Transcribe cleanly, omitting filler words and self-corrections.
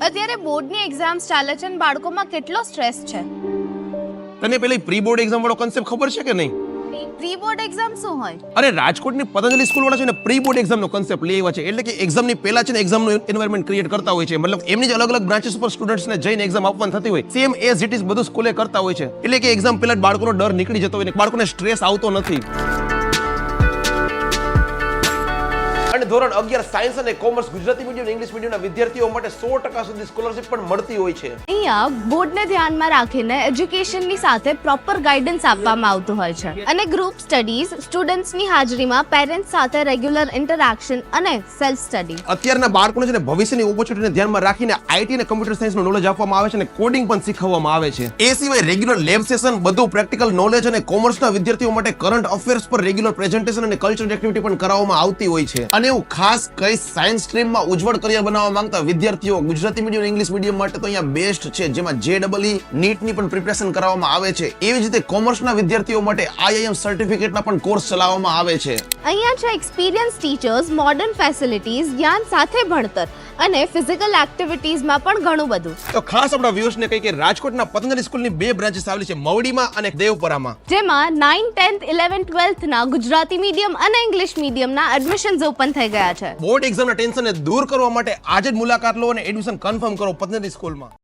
અત્યારે બોર્ડની એક્ઝામ્સ ચાલે છે અને બાળકોમાં કેટલો સ્ટ્રેસ છે. તને પેલી પ્રી બોર્ડ એક્ઝામ વાળો કોન્સેપ્ટ ખબર છે કે નહીં? પ્રી બોર્ડ એક્ઝામ શું હોય? અરે રાજકોટની પતંજલિ સ્કૂલ વાળા છે ને પ્રી બોર્ડ એક્ઝામનો કોન્સેપ્ટ લઈ આવ્યા છે. એટલે કે એક્ઝામની પહેલા છે ને એક્ઝામનું એન્વાયરમેન્ટ ક્રિએટ કરતા હોય છે. મતલબ એમની જે અલગ અલગ બ્રાન્ચીસ ઉપર સ્ટુડન્ટ્સને જઈને એક્ઝામ આપવાની થતી હોય સેમ એઝ ઇટ ઇઝ બધું સ્કૂલે કરતા હોય છે. એટલે કે એક્ઝામ પહેલા જ બાળકોનો ડર નીકળી જતો હોય ને બાળકોને સ્ટ્રેસ આવતો નથી. અને ધોરણ 11 સાયન્સ અને કોમર્સ ગુજરાતી મીડિયમ અને ઇંગ્લિશ મીડિયમના વિદ્યાર્થીઓ માટે 100% સુધી સ્કોલરશિપ પણ મળતી હોય છે. અહીંયા બોર્ડને ધ્યાનમાં રાખીને એજ્યુકેશનની સાથે પ્રોપર ગાઈડન્સ આપવામાં આવતું હોય છે અને ગ્રુપ સ્ટડીઝ, સ્ટુડન્ટ્સની હાજરીમાં પેરેન્ટ્સ સાથે રેગ્યુલર ઇન્ટરેક્શન અને સેલ્ફ સ્ટડી. અત્યારના બાળકોને છે ને ભવિષ્યની ઓપોર્ચ્યુનિટીને ધ્યાનમાં રાખીને આઈટી અને કમ્પ્યુટર સાયન્સનું નોલેજ આપવામાં આવે છે અને કોડિંગ પણ શીખવવામાં આવે છે. એ સિવાય રેગ્યુલર લેબ સેશન, બધું પ્રેક્ટિકલ નોલેજ અને કોમર્સના વિદ્યાર્થીઓ માટે કરંટ અફેર્સ પર રેગ્યુલર પ્રેઝન્ટેશન અને કલ્ચરલ એક્ટિવિટી પણ કરાવવામાં આવતી હોય છે. અને એવું ખાસ કઈ સાયન્સ સ્ટ્રીમમાં ઉજ્જવળ કરિયર બનાવવા માંગતા વિદ્યાર્થીઓ ગુજરાતી મીડિયમ અને ઇંગ્લિશ મીડિયમ માટે તો અહીંયા બેસ્ટ છે, જેમાં JEE નીટની પણ પ્રિપરેશન કરાવવામાં આવે છે. એવી જ રીતે કોમર્સના વિદ્યાર્થીઓ માટે IIM સર્ટિફિકેટના પણ કોર્સ ચલાવવામાં આવે છે. અહીંયા છે એક્સપિરિયન્સ ટીચર્સ, મોડર્ન ફેસિલિટીઝ, જ્ઞાન સાથે ભણતર અને ફિઝિકલ એક્ટિવિટીઝમાં પણ ઘણું બધું. તો ખાસ આપણા વ્યુઅર્સને કહી કે રાજકોટના પતંજલિ સ્કૂલની 2 બ્રાન્ચીસ આવેલી છે, મવડીમાં અને દેવપરામાં, જેમાં 9th, 10th, 11th, 12th ના ગુજરાતી મીડિયમ અને ઇંગ્લિશ મીડિયમના એડમિશન્સ ઓપન થઈ ગયા છે. બોર્ડ એક્ઝામના ટેન્શનને દૂર કરવા માટે આજે જ મુલાકાત લો અને એડમિશન કન્ફર્મ કરો પતંજલિ સ્કૂલમાં.